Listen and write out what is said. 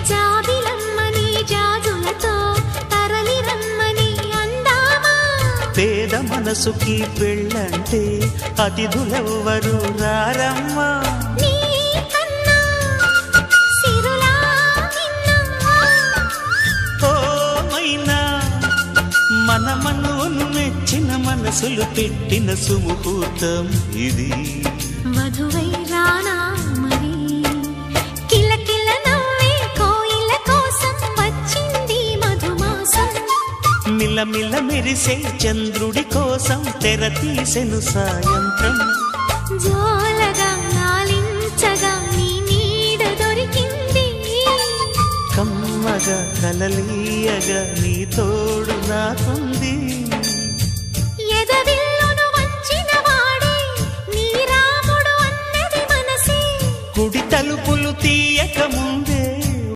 జాబిలమ్మని జాజులతో తరలి రమ్మని అందామా పేద మనసుకి పెళ్ళంటే అతిథులెవ్వరు రారమ్మా మన మనోను మెచ్చిన మనసులు పెట్టిన సుముహూర్తం ఇది మధువై రానా మరి కిలకిల నవ్వే కోయిల కోసం వచ్చింది మధుమాసం మిలమిల మెరిసే చంద్రుడి కోసం తెర తీసెను సాయంత్రం జోలగా లాలించగా నీ నీడ దొరికింది కమ్మగా కలలీయగా నీ తోడు నాకుంది